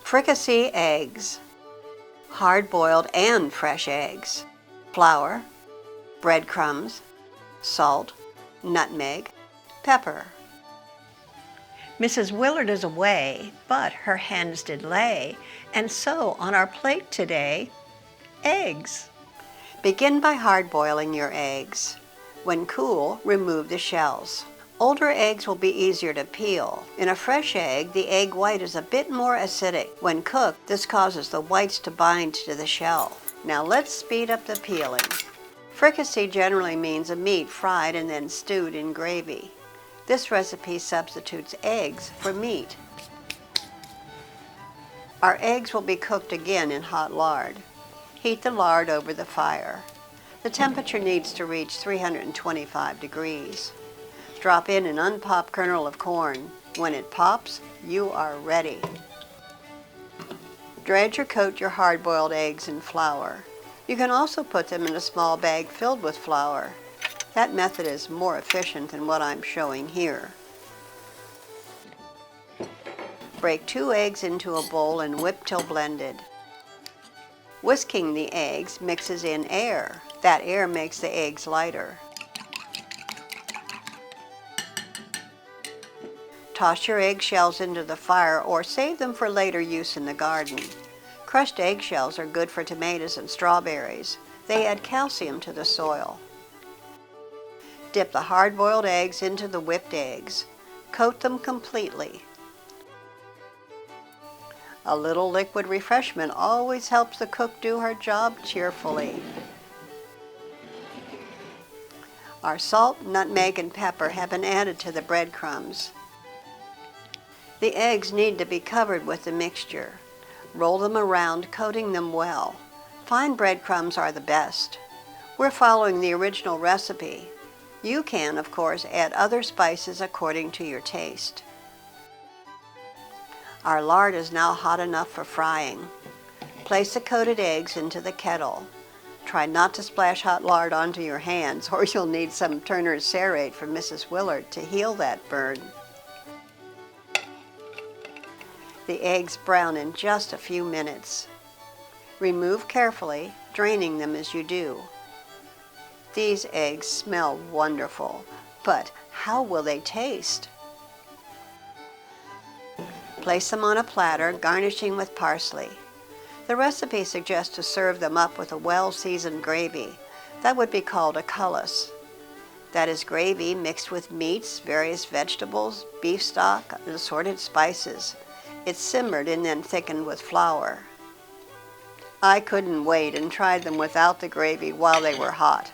Fricassee eggs, hard-boiled and fresh eggs, flour, breadcrumbs, salt, nutmeg, pepper. Mrs. Willard is away, but her hens did lay, and so on our plate today, eggs. Begin by hard-boiling your eggs. When cool, remove the shells. Older eggs will be easier to peel. In a fresh egg, the egg white is a bit more acidic. When cooked, this causes the whites to bind to the shell. Now let's speed up the peeling. Fricassee generally means a meat fried and then stewed in gravy. This recipe substitutes eggs for meat. Our eggs will be cooked again in hot lard. Heat the lard over the fire. The temperature needs to reach 325 degrees. Drop in an unpopped kernel of corn. When it pops, you are ready. Dredge or coat your hard-boiled eggs in flour. You can also put them in a small bag filled with flour. That method is more efficient than what I'm showing here. Break 2 eggs into a bowl and whip till blended. Whisking the eggs mixes in air. That air makes the eggs lighter. Toss your eggshells into the fire or save them for later use in the garden. Crushed eggshells are good for tomatoes and strawberries. They add calcium to the soil. Dip the hard-boiled eggs into the whipped eggs. Coat them completely. A little liquid refreshment always helps the cook do her job cheerfully. Our salt, nutmeg, and pepper have been added to the breadcrumbs. The eggs need to be covered with the mixture. Roll them around, coating them well. Fine breadcrumbs are the best. We're following the original recipe. You can, of course, add other spices according to your taste. Our lard is now hot enough for frying. Place the coated eggs into the kettle. Try not to splash hot lard onto your hands, or you'll need some Turner's Cerate from Mrs. Willard to heal that burn. The eggs brown in just a few minutes. Remove carefully, draining them as you do. These eggs smell wonderful, but how will they taste? Place them on a platter, garnishing with parsley. The recipe suggests to serve them up with a well-seasoned gravy. That would be called a cullis. That is gravy mixed with meats, various vegetables, beef stock, and assorted spices. It's simmered and then thickened with flour. I couldn't wait and tried them without the gravy while they were hot.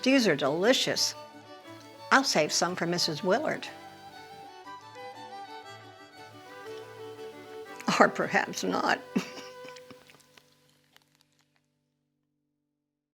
These are delicious. I'll save some for Mrs. Willard. Or perhaps not.